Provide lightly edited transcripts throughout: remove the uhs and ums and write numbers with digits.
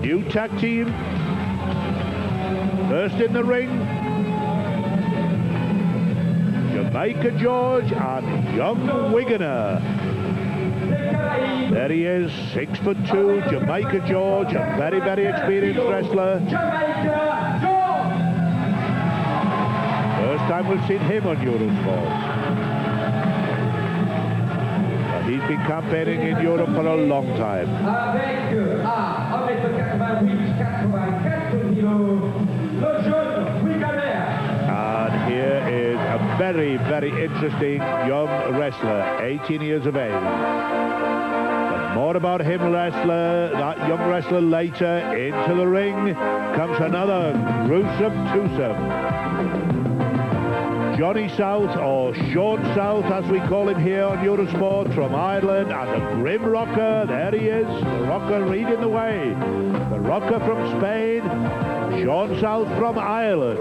new tag team. First in the ring, Jamaica George and young Wiganer. There he is, 6'2", Jamaica George, a very, very experienced wrestler. First time we've seen him on Eurosport. He's been campaigning in Europe for a long time. And here is a very, very interesting young wrestler, 18 years of age. But more about him, that young wrestler later. Into the ring comes another gruesome twosome. Johnny South, or Sean South as we call him here on Eurosport, from Ireland, and the Grim Rocker, there he is, the Rocker leading the way. The Rocker from Spain, Sean South from Ireland.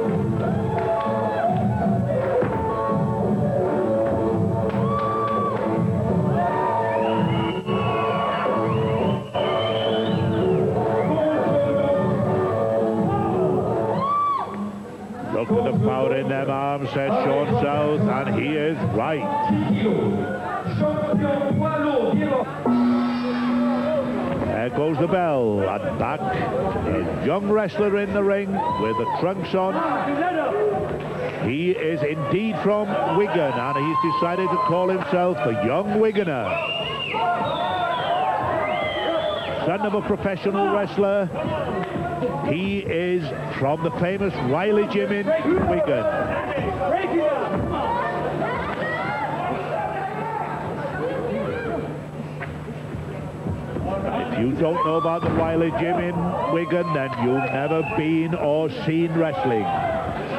Look at the power in them arms, says Sean South, and he is right. There goes the bell, and back a young wrestler in the ring with the trunks on. He is indeed from Wigan, and he's decided to call himself the Young Wiganer. Son of a professional wrestler. He is from the famous Riley Gym in Wigan. If you don't know about the Riley Gym in Wigan, then you've never been or seen wrestling.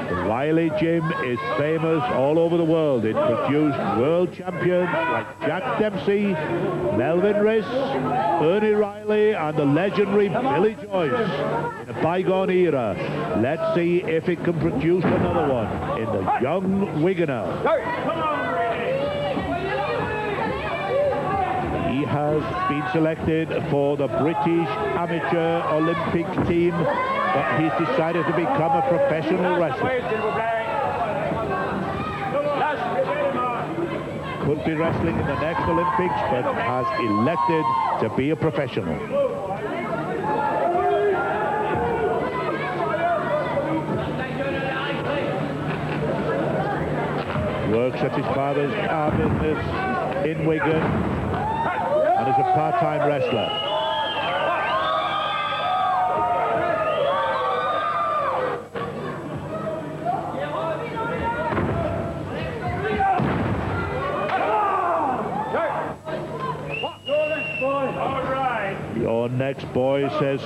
The Riley Gym is famous all over the world. It produced world champions like Jack Dempsey, Melvin Riss, Ernie Riley, and the legendary Billy Joyce in a bygone era. Let's see if it can produce another one in the Young Wiganer. He has been selected for the British Amateur Olympic team, but he's decided to become a professional wrestler. Could be wrestling in the next Olympics, but has elected to be a professional. Works at his father's car business in Wigan and is a part-time wrestler. Your next boy, says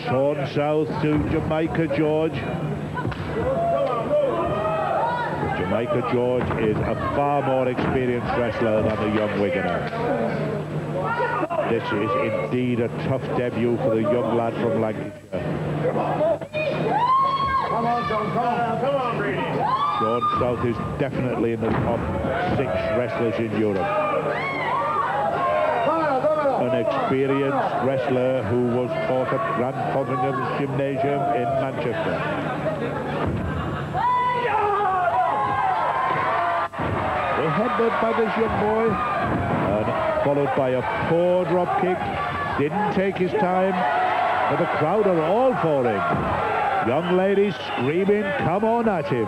Sean South to Jamaica George. Jamaica George is a far more experienced wrestler than the Young Wiganer. This is indeed a tough debut for the young lad from Lancashire. Come on, John, come on, Brady. Sean South is definitely in the top 6 wrestlers in Europe. An experienced wrestler who was taught at Grant Fotheringham's Gymnasium in Manchester. A headbutt by this young boy, and followed by a poor drop kick. Didn't take his time, but the crowd are all for him. Young ladies screaming, come on at him.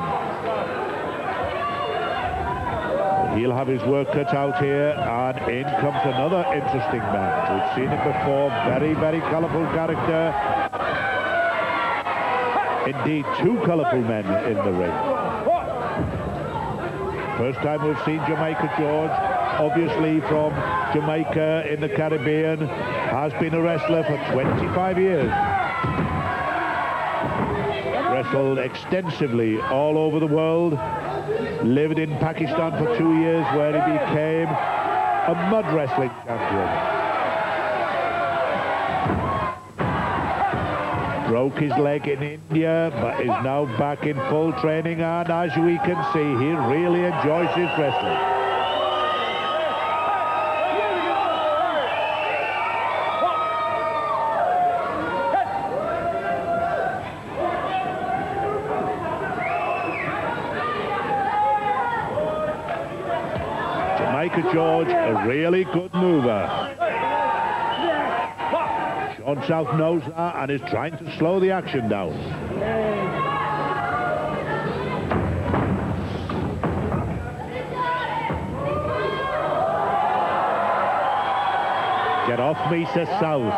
He'll have his work cut out here, and in comes another interesting man. We've seen it before, very, very colourful character. Indeed, 2 colourful men in the ring. First time we've seen Jamaica George, obviously from Jamaica in the Caribbean, has been a wrestler for 25 years. Wrestled extensively all over the world. Lived in Pakistan for 2 years, where he became a mud wrestling champion. Broke his leg in India, but is now back in full training, and as we can see, he really enjoys his wrestling. Jamaica George, a really good mover. Sean South knows that and is trying to slow the action down. Get off me, says South.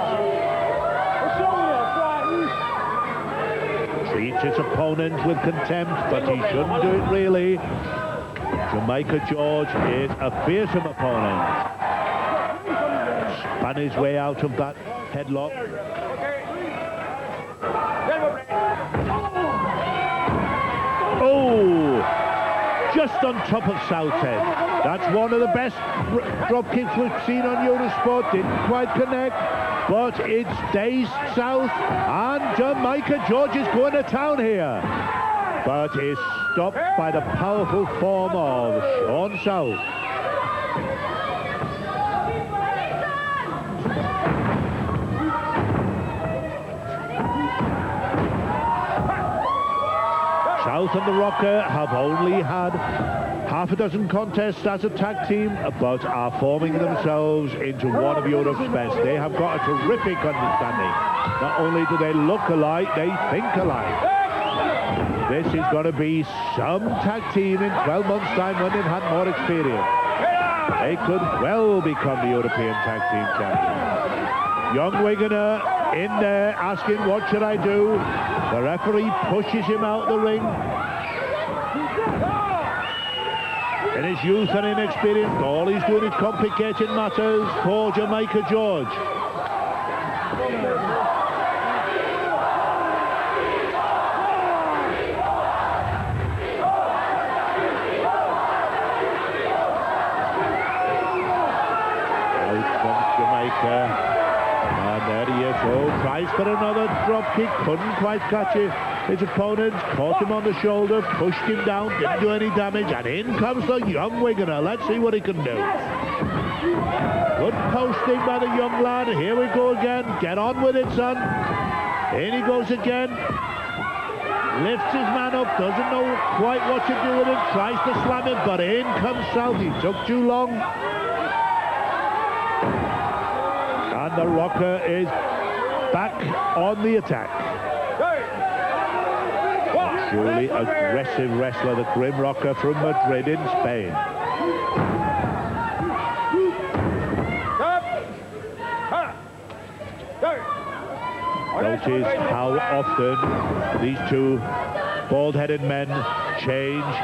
Treats his opponent with contempt, but he shouldn't do it really. Jamaica George is a fearsome opponent. Span his way out of that headlock. Oh! Just on top of South's head. That's one of the best drop kicks we've seen on Eurosport. Didn't quite connect, but it stays South, and Jamaica George is going to town here. But is stopped by the powerful form of Sean South. South and the Rocker have only had half a dozen contests as a tag team, but are forming themselves into one of Europe's best. They have got a terrific understanding. Not only do they look alike, they think alike. This is going to be some tag team in 12 months' time when they've had more experience. They could well become the European Tag Team Champions. Young Wiganer in there asking, what should I do? The referee pushes him out the ring. In his youth and inexperience, all he's doing is complicating matters for Jamaica George. And there he is. Oh, tries for another drop kick, couldn't quite catch it. His opponent caught him on the shoulder, pushed him down, didn't do any damage, and in comes the young Wiganer. Let's see what he can do. Good posting by the young lad. Here we go again. Get on with it, son. In he goes again. Lifts his man up, doesn't know quite what to do with it, tries to slam it, but in comes South. He took too long. And the Rocker is back on the attack. Truly aggressive wrestler, the Grim Rocker from Madrid in Spain. Notice how often these two bald-headed men change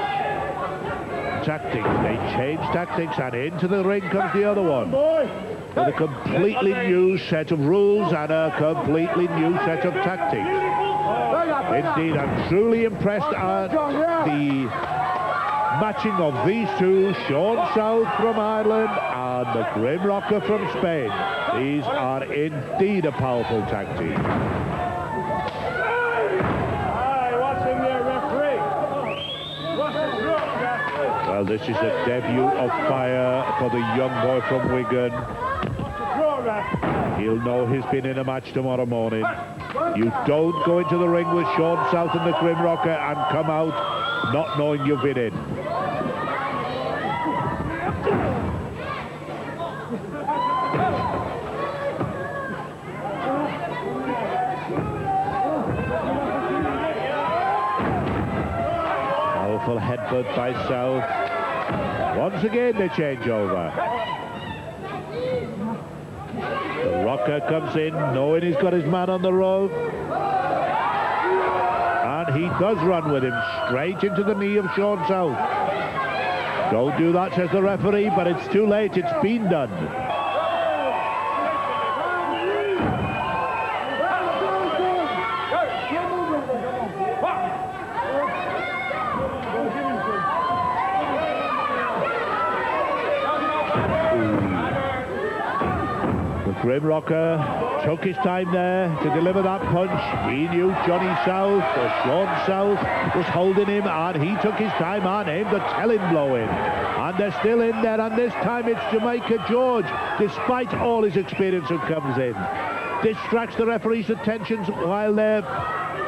tactics. They change tactics, and into the ring comes the other one. With a completely new set of rules and a completely new set of tactics. Indeed, I'm truly impressed at the matching of these two, Sean South from Ireland and the Grim Rocker from Spain. These are indeed a powerful tag team. Well, this is a debut of fire for the young boy from Wigan. He'll know he's been in a match tomorrow morning. You don't go into the ring with Sean South and the Grim Rocker and come out not knowing you've been in. Powerful headbutt by South. Once again they change over. The Rocker comes in, knowing he's got his man on the rope. And he does run with him, straight into the knee of Sean South. Don't do that, says the referee, but it's too late, it's been done. Grim Rocker took his time there to deliver that punch. He knew Johnny South, or Sean South, was holding him, and he took his time and aimed a telling blow in. And they're still in there, and this time it's Jamaica George, despite all his experience, who comes in. Distracts the referee's attentions while their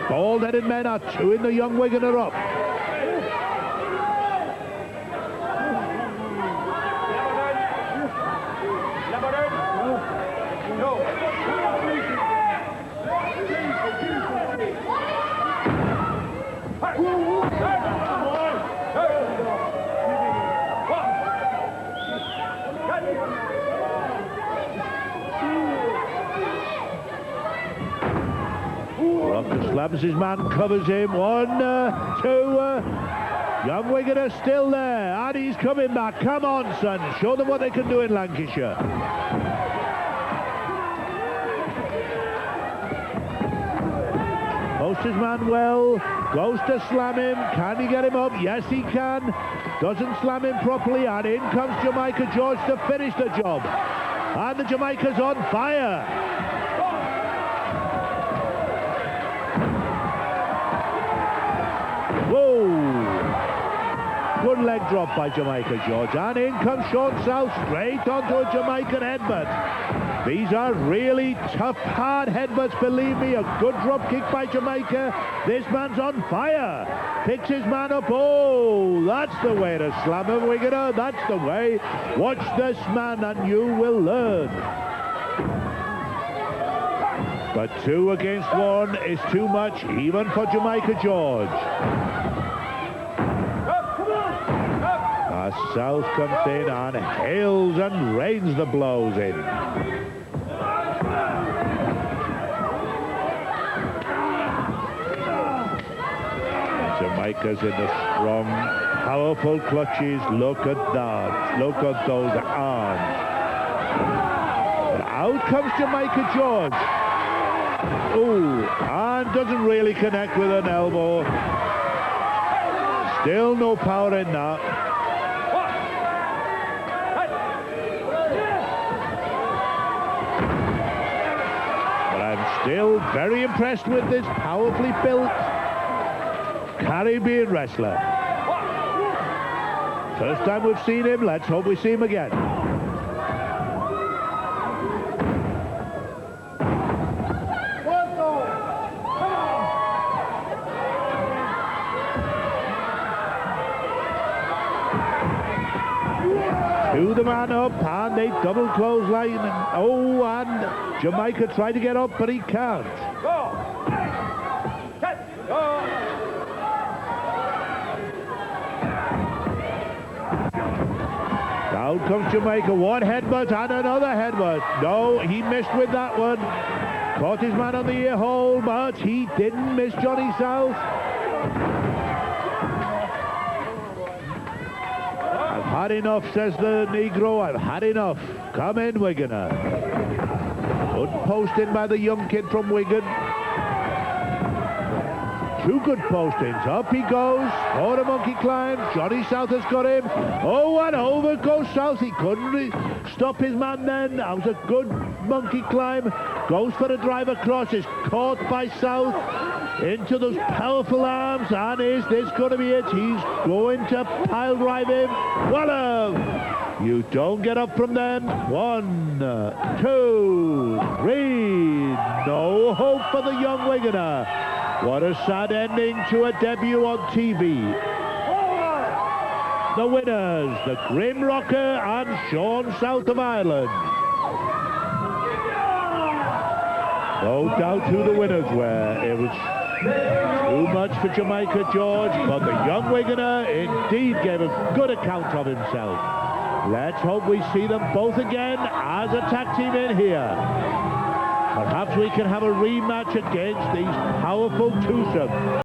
bald-headed men are chewing the young Wiganer up. Doctor slams his man, covers him. 1, 2. Young Wiganer still there, and he's coming back. Come on, son. Show them what they can do in Lancashire. Posts his man well. Goes to slam him. Can he get him up? Yes, he can. Doesn't slam him properly, and in comes Jamaica George to finish the job. And the Jamaica's on fire. Whoa! Good leg drop by Jamaica George. And in comes Sean South straight onto a Jamaican headbutt. These are really tough, hard headbutts, believe me. A good drop kick by Jamaica. This man's on fire. Picks his man up. Oh, that's the way to slam him, Wiganer. That's the way. Watch this man and you will learn. But 2 against 1 is too much, even for Jamaica George. As South comes in and hails and rains the blows in. Jamaica's in the strong, powerful clutches. Look at that. Look at those arms. And out comes Jamaica George. Ooh, and doesn't really connect with an elbow. Still no power in that. But I'm still very impressed with this powerfully built Caribbean wrestler. First time we've seen him, let's hope we see him again. To the man up, and they double clothesline. Oh, and Jamaica tried to get up, but he can't. Down comes Jamaica. One headbutt and another headbutt. No, he missed with that one. Caught his man on the ear hole, but he didn't miss Johnny South. I've had enough, says the Negro. I've had enough. Come in, Wiganer. Good posting by the young kid from Wigan. 2 good postings. Up he goes. For a monkey climb. Johnny South has got him. Oh, and over goes South. He couldn't stop his man then. That was a good monkey climb. Goes for a drive across. Is caught by South. Into those powerful arms. And is this going to be it? He's going to pile drive him. Voila! You don't get up from them. 1, 2, 3. No hope for the young Wiganer. What a sad ending to a debut on TV. The winners, the Grim Rocker and Sean South of Ireland. No doubt who the winners were. It was too much for Jamaica George, but the young Wiganer indeed gave a good account of himself. Let's hope we see them both again as a tag team in here. Perhaps we can have a rematch against these powerful twosome.